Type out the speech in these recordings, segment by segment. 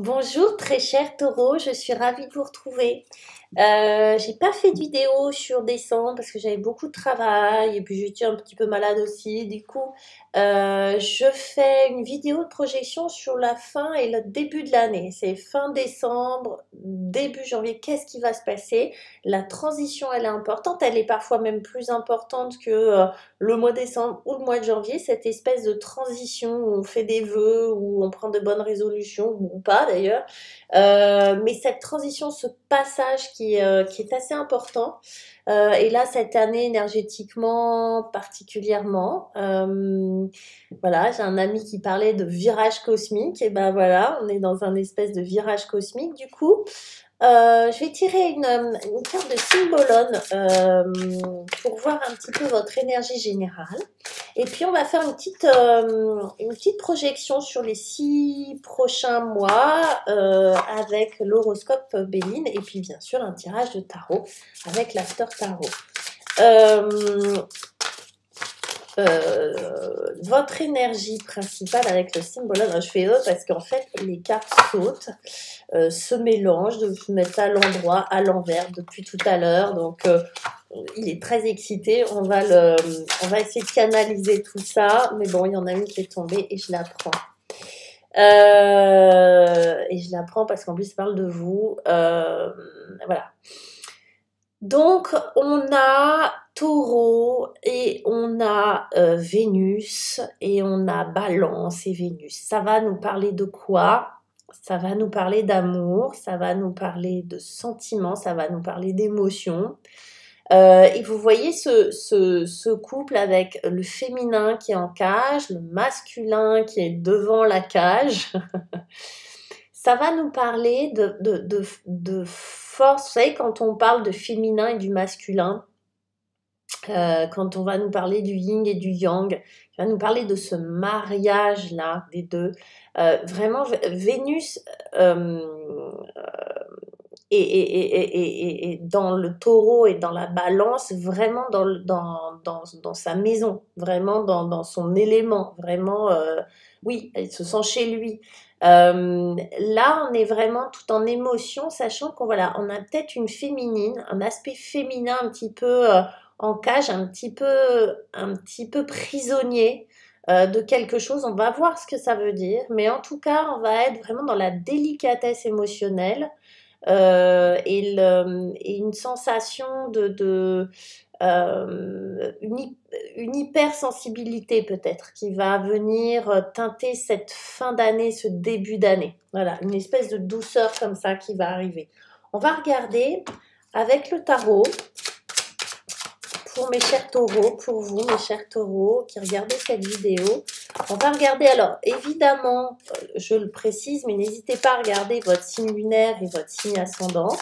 Bonjour très cher Taureau, je suis ravie de vous retrouver. J'ai pas fait de vidéo sur décembre parce que j'avais beaucoup de travail et puis j'étais un petit peu malade aussi. Du coup, je fais une vidéo de projection sur la fin et le début de l'année. C'est fin décembre, début janvier. Qu'est-ce qui va se passer? La transition, elle est importante. Elle est parfois même plus importante que le mois de décembre ou le mois de janvier. Cette espèce de transition où on fait des vœux, où on prend de bonnes résolutions ou pas d'ailleurs. Mais cette transition, ce passage qui est assez important. Et là, cette année, énergétiquement, particulièrement. Voilà, j'ai un ami qui parlait de virage cosmique. Et ben voilà, on est dans un espèce de virage cosmique. Du coup, je vais tirer une carte de Symbolone pour voir un petit peu votre énergie générale. Et puis on va faire une petite projection sur les 6 prochains mois avec l'horoscope Béline et puis bien sûr un tirage de tarot avec l'after tarot. Euh, Votre énergie principale avec le symbole, je fais parce qu'en fait les cartes sautent, se mélangent, de se mettre à l'endroit, à l'envers depuis tout à l'heure, donc il est très excité, on va essayer de canaliser tout ça, mais bon, il y en a une qui est tombée et je la prends. Et je la prends parce qu'en plus, ça parle de vous. Voilà. Donc, on a Taureau et on a Vénus et on a Balance et Vénus. Ça va nous parler de quoi? Ça va nous parler d'amour, ça va nous parler de sentiments, ça va nous parler d'émotions. Et vous voyez ce couple avec le féminin qui est en cage, le masculin qui est devant la cage. Ça va nous parler de force. Vous savez, quand on parle de féminin et du masculin, quand on va nous parler du yin et du yang, il va nous parler de ce mariage-là des deux. Vraiment, Vénus et dans le taureau et dans la balance, vraiment dans sa maison, vraiment dans son élément, vraiment, oui, elle se sent chez lui. Là, on est vraiment tout en émotion, sachant qu'on voilà, on a peut-être une féminine, un aspect féminin un petit peu en cage, un petit peu prisonnier de quelque chose. On va voir ce que ça veut dire, mais en tout cas, on va être vraiment dans la délicatesse émotionnelle et une sensation une hypersensibilité peut-être qui va venir teinter cette fin d'année, ce début d'année. Voilà, une espèce de douceur comme ça qui va arriver. On va regarder avec le tarot pour mes chers taureaux, pour vous mes chers taureaux qui regardez cette vidéo. On va regarder alors, évidemment, je le précise, mais n'hésitez pas à regarder votre signe lunaire et votre signe ascendant.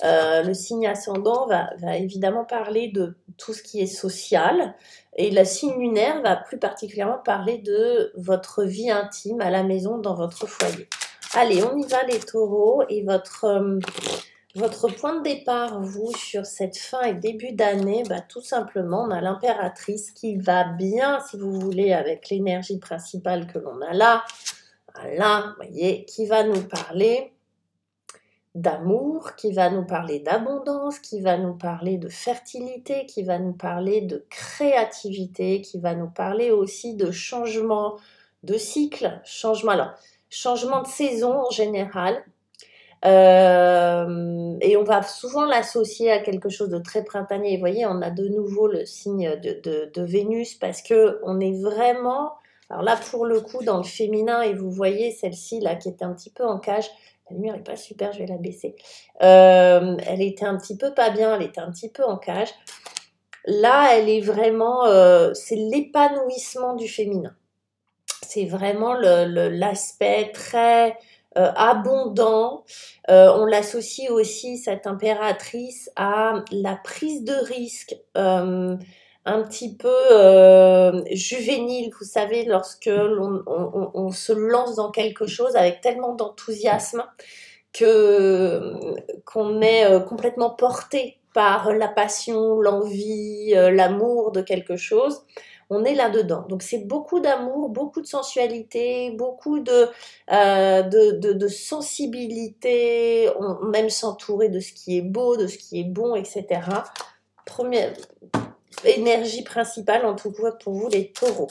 Le signe ascendant va évidemment parler de tout ce qui est social et le signe lunaire va plus particulièrement parler de votre vie intime à la maison, dans votre foyer. Allez, on y va les taureaux et votre point de départ, vous, sur cette fin et début d'année, bah, tout simplement, on a l'impératrice qui va bien, si vous voulez, avec l'énergie principale que l'on a là, voilà, vous voyez, qui va nous parler d'amour, qui va nous parler d'abondance, qui va nous parler de fertilité, qui va nous parler de créativité, qui va nous parler aussi de changement de cycle, changement de saison en général. Et on va souvent l'associer à quelque chose de très printanier. Vous voyez, on a de nouveau le signe de Vénus parce que on est vraiment, alors là pour le coup dans le féminin, et vous voyez celle-ci là qui était un petit peu en cage, la lumière n'est pas super, je vais la baisser. Elle était un petit peu pas bien, elle était un petit peu en cage. Là, elle est vraiment, c'est l'épanouissement du féminin. C'est vraiment l'aspect très abondant. On l'associe aussi, cette impératrice, à la prise de risque un petit peu juvénile. Vous savez, lorsque on se lance dans quelque chose avec tellement d'enthousiasme qu'on est complètement porté par la passion, l'envie, l'amour de quelque chose. On est là-dedans. Donc c'est beaucoup d'amour, beaucoup de sensualité, beaucoup de sensibilité. On aime s'entourer de ce qui est beau, de ce qui est bon, etc. Première énergie principale, en tout cas pour vous les taureaux.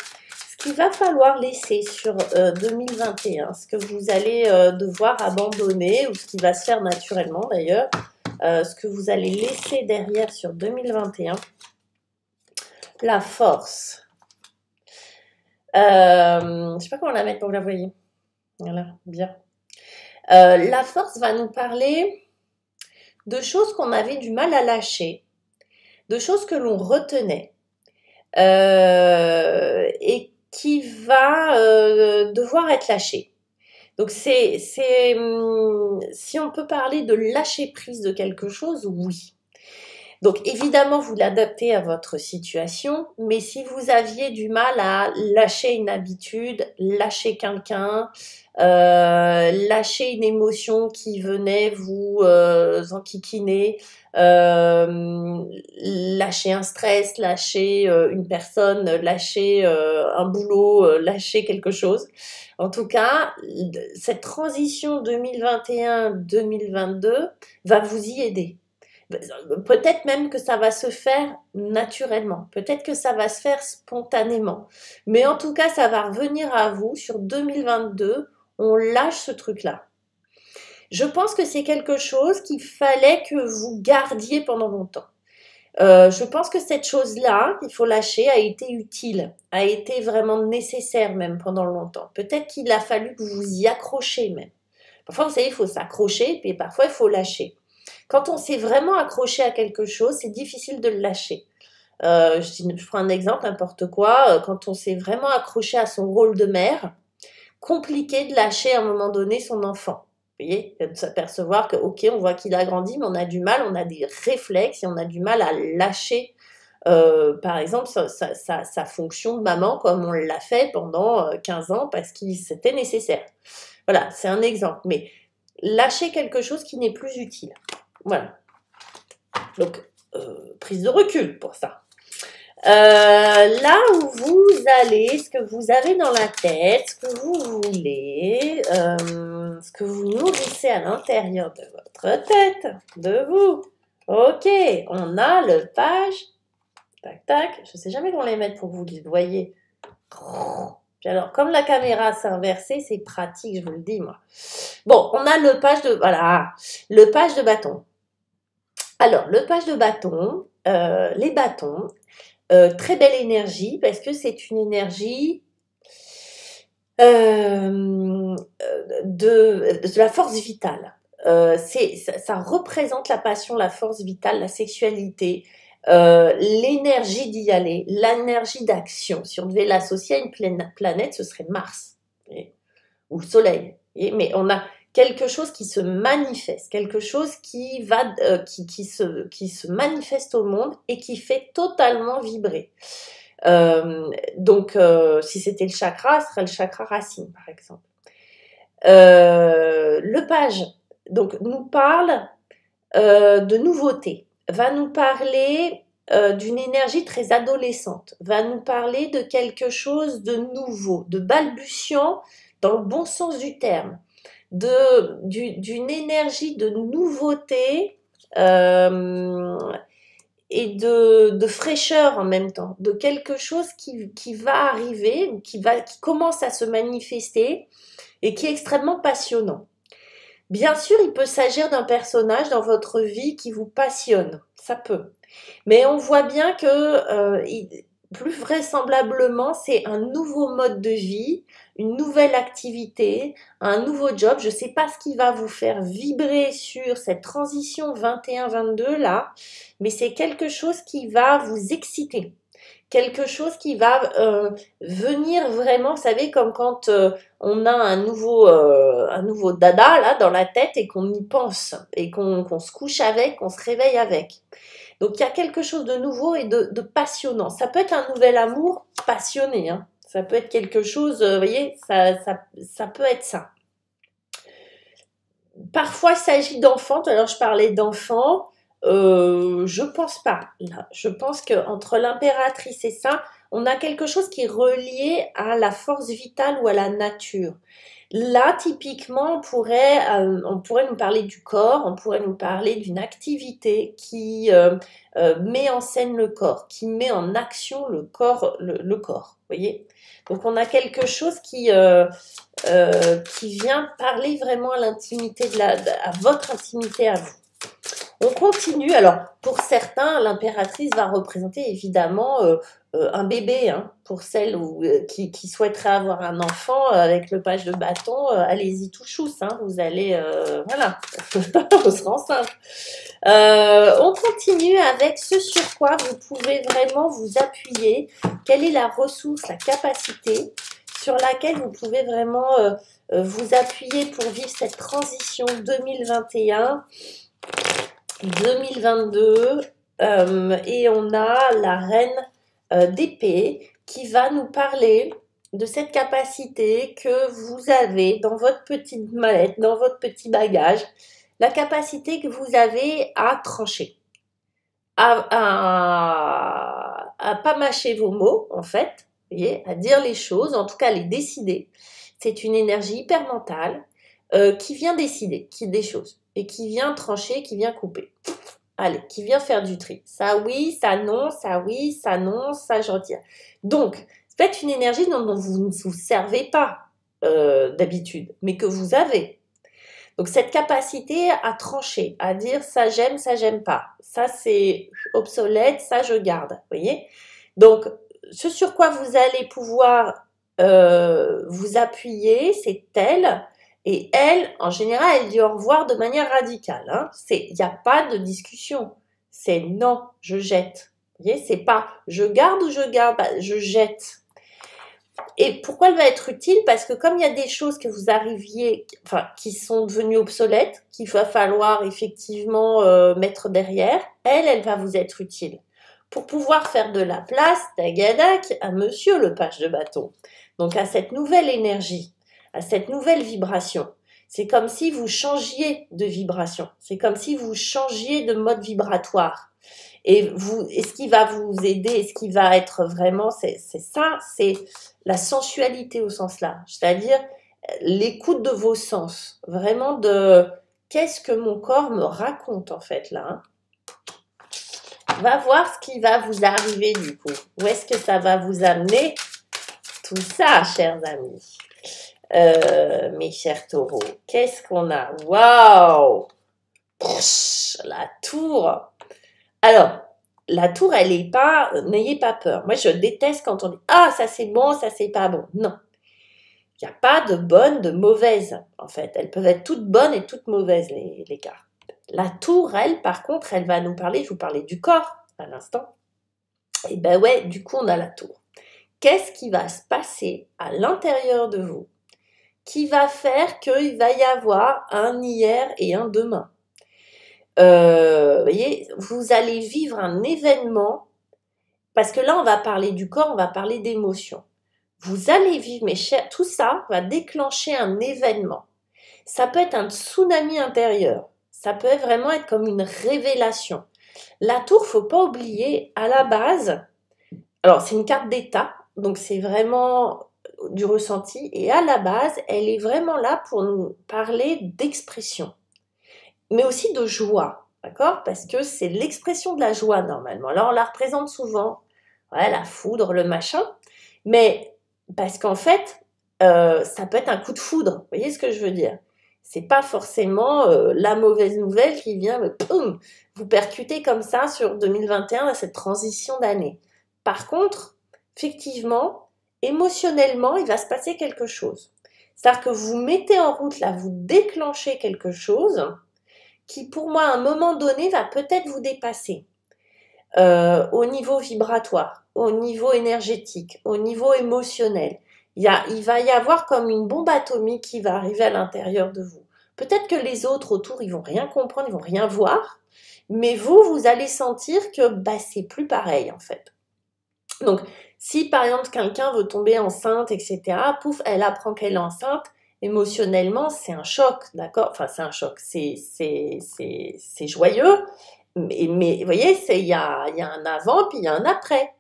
Ce qu'il va falloir laisser sur 2021, ce que vous allez devoir abandonner, ou ce qui va se faire naturellement d'ailleurs, ce que vous allez laisser derrière sur 2021, la force. Je sais pas comment la mettre pour que vous la voyez. Voilà, bien. La force va nous parler de choses qu'on avait du mal à lâcher, de choses que l'on retenait, et qui va devoir être lâchée. Donc si on peut parler de lâcher prise de quelque chose, oui. Donc évidemment, vous l'adaptez à votre situation, mais si vous aviez du mal à lâcher une habitude, lâcher quelqu'un, lâcher une émotion qui venait vous enquiquiner, lâcher un stress, lâcher une personne, lâcher un boulot, lâcher quelque chose. En tout cas, cette transition 2021-2022 va vous y aider. Peut-être même que ça va se faire naturellement, peut-être que ça va se faire spontanément, mais en tout cas ça va revenir à vous sur 2022, on lâche ce truc-là. Je pense que c'est quelque chose qu'il fallait que vous gardiez pendant longtemps. Je pense que cette chose-là qu'il faut lâcher a été utile, a été vraiment nécessaire même pendant longtemps. Peut-être qu'il a fallu que vous vous y accrochiez même. Parfois, vous savez, il faut s'accrocher, puis parfois, il faut lâcher. Quand on s'est vraiment accroché à quelque chose, c'est difficile de le lâcher. Je prends un exemple, n'importe quoi. Quand on s'est vraiment accroché à son rôle de mère, compliqué de lâcher à un moment donné son enfant. Vous voyez, de s'apercevoir que, ok, on voit qu'il a grandi, mais on a du mal, on a des réflexes et on a du mal à lâcher, par exemple, sa fonction de maman comme on l'a fait pendant 15 ans parce que c'était nécessaire. Voilà, c'est un exemple. Mais lâcher quelque chose qui n'est plus utile. Voilà. Donc, prise de recul pour ça. Là où vous allez, ce que vous avez dans la tête, ce que vous voulez, ce que vous nourrissez à l'intérieur de votre tête, de vous. Ok, on a le page. Tac, tac. Je ne sais jamais comment les mettre pour que vous les voyez. Puis alors, comme la caméra s'est inversée, c'est pratique, je vous le dis, moi. Bon, on a le page de... Voilà, le page de bâton. Alors, le page de bâton, les bâtons, très belle énergie parce que c'est une énergie de la force vitale. Ça représente la passion, la force vitale, la sexualité, l'énergie d'y aller, l'énergie d'action. Si on devait l'associer à une planète, ce serait Mars ou le Soleil. Mais on a quelque chose qui se manifeste, quelque chose qui se manifeste au monde et qui fait totalement vibrer. Donc, si c'était le chakra, ce serait le chakra racine, par exemple. Le page, donc, nous parle de nouveauté, va nous parler d'une énergie très adolescente, va nous parler de quelque chose de nouveau, de balbutiant dans le bon sens du terme, d'une énergie de nouveauté et de fraîcheur en même temps, de quelque chose qui va arriver, qui commence à se manifester et qui est extrêmement passionnant. Bien sûr, il peut s'agir d'un personnage dans votre vie qui vous passionne, ça peut. Mais on voit bien que plus vraisemblablement, c'est un nouveau mode de vie, une nouvelle activité, un nouveau job. Je ne sais pas ce qui va vous faire vibrer sur cette transition 21-22 là, mais c'est quelque chose qui va vous exciter. Quelque chose qui va venir vraiment, vous savez, comme quand on a un nouveau dada là dans la tête et qu'on y pense, et qu'on se couche avec, qu'on se réveille avec. Donc il y a quelque chose de nouveau et de passionnant. Ça peut être un nouvel amour passionné, hein. Ça peut être quelque chose, vous voyez, ça peut être ça. Parfois il s'agit d'enfants, tout à l'heure je parlais d'enfants, je pense pas. Là, je pense qu'entre l'impératrice et ça, on a quelque chose qui est relié à la force vitale ou à la nature. Là, typiquement, on pourrait nous parler du corps, on pourrait nous parler d'une activité qui met en scène le corps, qui met en action le corps, le corps, vous voyez? Donc, on a quelque chose qui vient parler vraiment à l'intimité, à votre intimité à vous. On continue. Alors, pour certains, l'impératrice va représenter évidemment un bébé. Hein. Pour celles qui souhaiteraient avoir un enfant avec le page de bâton, allez-y tout chousse. Hein. Vous allez, voilà, on sera enceinte. On continue avec ce sur quoi vous pouvez vraiment vous appuyer. Quelle est la ressource, la capacité sur laquelle vous pouvez vraiment vous appuyer pour vivre cette transition 2021-2022 et on a la reine d'épée qui va nous parler de cette capacité que vous avez dans votre petite mallette, dans votre petit bagage, la capacité que vous avez à trancher, à pas mâcher vos mots en fait, vous voyez, à dire les choses, en tout cas à les décider. C'est une énergie hyper mentale qui vient décider des choses et qui vient trancher, qui vient couper. Allez, qui vient faire du tri. Ça oui, ça non, ça oui, ça non, ça je retire. Donc, c'est peut-être une énergie dont vous ne vous servez pas d'habitude, mais que vous avez. Donc, cette capacité à trancher, à dire ça j'aime pas. Ça c'est obsolète, ça je garde. Vous voyez? Donc, ce sur quoi vous allez pouvoir vous appuyer, c'est elle. Et elle, en général, elle dit au revoir de manière radicale. Hein. Il n'y a pas de discussion. C'est non, je jette. Vous voyez, c'est pas je garde ou je garde, je jette. Et pourquoi elle va être utile? Parce que comme il y a des choses que vous arriviez, enfin, qui sont devenues obsolètes, qu'il va falloir effectivement mettre derrière, elle va vous être utile. Pour pouvoir faire de la place, tagadac, à monsieur le page de bâton. Donc à cette nouvelle énergie, à cette nouvelle vibration. C'est comme si vous changiez de vibration. C'est comme si vous changiez de mode vibratoire. Et ce qui va vous aider, ce qui va être vraiment, c'est ça, c'est la sensualité au sens large. C'est-à-dire l'écoute de vos sens. Vraiment de qu'est-ce que mon corps me raconte en fait là. Hein. Va voir ce qui va vous arriver du coup. Où est-ce que ça va vous amener tout ça, chers amis. Mes chers taureaux, qu'est-ce qu'on a? Waouh! La tour. Alors, la tour, elle est pas, n'ayez pas peur. Moi, je déteste quand on dit ah, ça c'est bon, ça c'est pas bon. Non. Il n'y a pas de bonnes, de mauvaises, en fait. Elles peuvent être toutes bonnes et toutes mauvaises, les cartes. La tour, elle, par contre, elle va nous parler, je vous parlais du corps à l'instant. Et ben ouais, du coup, on a la tour. Qu'est-ce qui va se passer à l'intérieur de vous qui va faire qu'il va y avoir un hier et un demain. Vous voyez, vous allez vivre un événement, parce que là, on va parler du corps, on va parler d'émotions. Vous allez vivre, mes chers, tout ça va déclencher un événement. Ça peut être un tsunami intérieur. Ça peut vraiment être comme une révélation. La tour, faut pas oublier, à la base, alors c'est une carte d'état, donc c'est vraiment du ressenti, et à la base, elle est vraiment là pour nous parler d'expression, mais aussi de joie, d'accord? Parce que c'est l'expression de la joie normalement. Alors on la représente souvent, ouais, la foudre, le machin, mais parce qu'en fait, ça peut être un coup de foudre, vous voyez ce que je veux dire? C'est pas forcément la mauvaise nouvelle qui vient poum, vous percuter comme ça sur 2021, à cette transition d'année. Par contre, effectivement, émotionnellement, il va se passer quelque chose. C'est-à-dire que vous mettez en route, là, vous déclenchez quelque chose qui, pour moi, à un moment donné, va peut-être vous dépasser. Au niveau vibratoire, au niveau énergétique, au niveau émotionnel. Il va y avoir comme une bombe atomique qui va arriver à l'intérieur de vous. Peut-être que les autres autour, ils vont rien comprendre, ils vont rien voir, mais vous allez sentir que c'est plus pareil, en fait. Donc, si par exemple quelqu'un veut tomber enceinte, etc., pouf, elle apprend qu'elle est enceinte, émotionnellement, c'est un choc, d'accord? Enfin, c'est un choc, c'est joyeux, mais vous voyez, il y a un avant, puis il y a un après.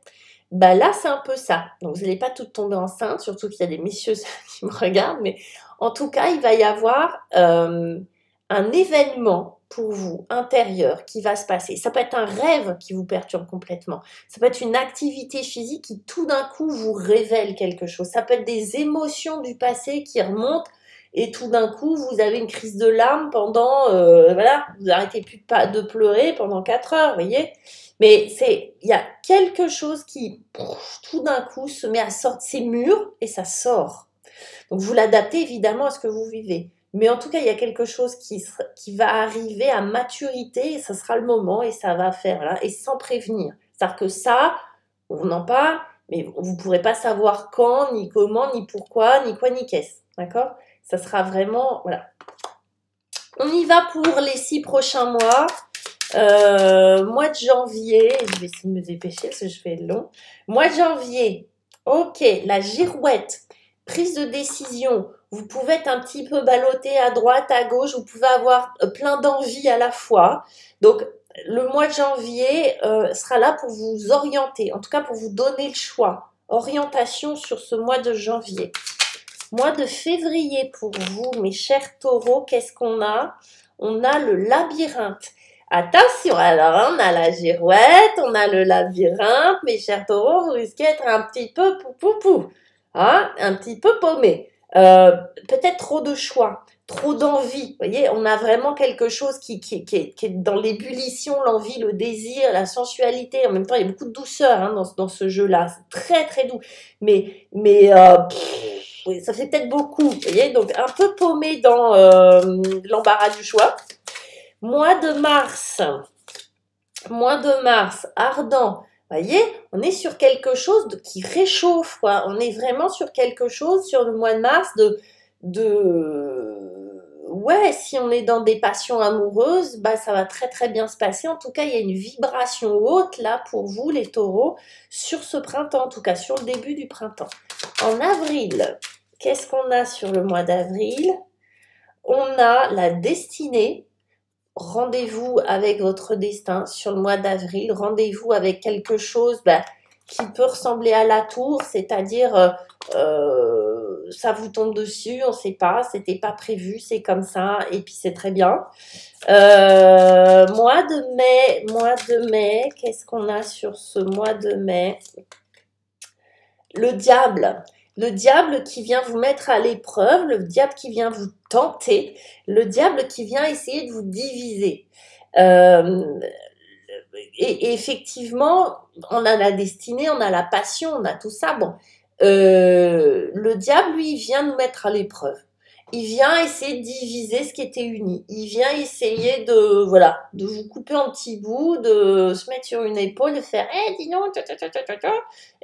Bah là, c'est un peu ça. Donc, vous n'allez pas toutes tomber enceinte, surtout qu'il y a des messieurs qui me regardent, mais en tout cas, il va y avoir un événement pour vous intérieur qui va se passer. Ça peut être un rêve qui vous perturbe complètement. Ça peut être une activité physique qui tout d'un coup vous révèle quelque chose. Ça peut être des émotions du passé qui remontent et tout d'un coup vous avez une crise de larmes pendant, voilà, vous n'arrêtez plus de pleurer pendant 4 heures, vous voyez. Mais il y a quelque chose qui, tout d'un coup, se met à sortir, c'est mûr et ça sort. Donc vous l'adaptez évidemment à ce que vous vivez. Mais en tout cas, il y a quelque chose qui va arriver à maturité et ça sera le moment et ça va faire là, et sans prévenir. C'est-à-dire que ça, on en parle, mais vous ne pourrez pas savoir quand, ni comment, ni pourquoi, ni quoi, ni qu'est-ce. D'accord? Ça sera vraiment, voilà. On y va pour les 6 prochains mois. Mois de janvier, je vais essayer de me dépêcher parce que je fais long. Mois de janvier, ok, la girouette, prise de décision. Vous pouvez être un petit peu ballotté à droite, à gauche, vous pouvez avoir plein d'envies à la fois. Donc, le mois de janvier sera là pour vous orienter, en tout cas pour vous donner le choix. Orientation sur ce mois de janvier. Mois de février pour vous, mes chers taureaux, qu'est-ce qu'on a? On a le labyrinthe. Attention, alors on a la girouette, on a le labyrinthe, mes chers taureaux, vous risquez d'être un petit peu poupou, hein, un petit peu paumé. Peut-être trop de choix, trop d'envie. Vous voyez, on a vraiment quelque chose qui est dans l'ébullition, l'envie, le désir, la sensualité. En même temps, il y a beaucoup de douceur hein, dans ce jeu-là. C'est très, très doux. Mais oui, ça fait peut-être beaucoup. Vous voyez, donc un peu paumé dans l'embarras du choix. Mois de mars, ardent. Vous voyez, on est sur quelque chose qui réchauffe, quoi. On est vraiment sur quelque chose, sur le mois de mars, ouais, si on est dans des passions amoureuses, bah, ça va très très bien se passer. En tout cas, il y a une vibration haute là pour vous, les taureaux, sur ce printemps, en tout cas sur le début du printemps. En avril, qu'est-ce qu'on a sur le mois d'avril? On a la destinée. Rendez-vous avec votre destin sur le mois d'avril. Rendez-vous avec quelque chose qui peut ressembler à la tour, c'est-à-dire ça vous tombe dessus, on ne sait pas, c'était pas prévu, c'est comme ça, et puis c'est très bien. Mois de mai, qu'est-ce qu'on a sur ce mois de mai? Le diable. Le diable qui vient vous mettre à l'épreuve, le diable qui vient vous tenter, le diable qui vient essayer de vous diviser. Et effectivement, on a la destinée, on a la passion, on a tout ça. Bon, le diable, lui, il vient nous mettre à l'épreuve. Il vient essayer de diviser ce qui était uni. Il vient essayer de vous couper en petits bouts, de se mettre sur une épaule, de faire dis donc,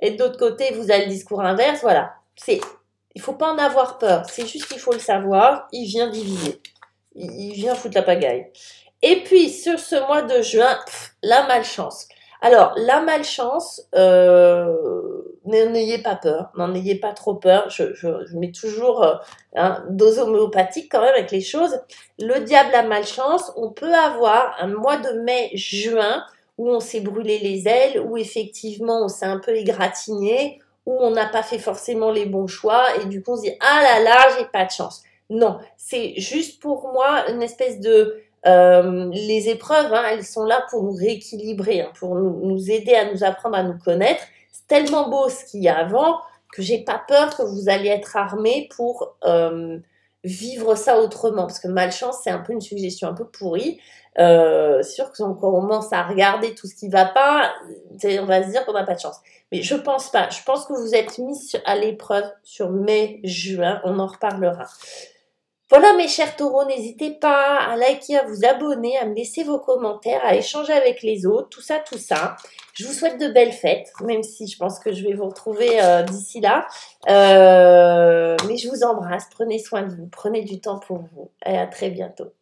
et de l'autre côté, vous avez le discours inverse. Voilà. Il faut pas en avoir peur. C'est juste qu'il faut le savoir. Il vient diviser. Il vient foutre la pagaille. Et puis, sur ce mois de juin, la malchance. Alors, la malchance, n'en ayez pas peur, n'en ayez pas trop peur. Je mets toujours dose homéopathique quand même avec les choses. Le diable à malchance, on peut avoir un mois de mai-juin où on s'est brûlé les ailes, où effectivement on s'est un peu égratigné, où on n'a pas fait forcément les bons choix et du coup on se dit « Ah là là, j'ai pas de chance ». Non, c'est juste pour moi une espèce de... les épreuves, hein, elles sont là pour nous rééquilibrer, hein, pour nous aider à nous apprendre à nous connaître. C'est tellement beau ce qu'il y a avant que j'ai pas peur que vous alliez être armés pour vivre ça autrement. Parce que malchance, c'est un peu une suggestion un peu pourrie. Sûr que quand on commence à regarder tout ce qui va pas, on va se dire qu'on n'a pas de chance. Mais je pense pas. Je pense que vous êtes mis à l'épreuve sur mai, juin. On en reparlera. Voilà mes chers taureaux, n'hésitez pas à liker, à vous abonner, à me laisser vos commentaires, à échanger avec les autres, tout ça, tout ça. Je vous souhaite de belles fêtes, même si je pense que je vais vous retrouver d'ici là. Mais je vous embrasse, prenez soin de vous, prenez du temps pour vous et à très bientôt.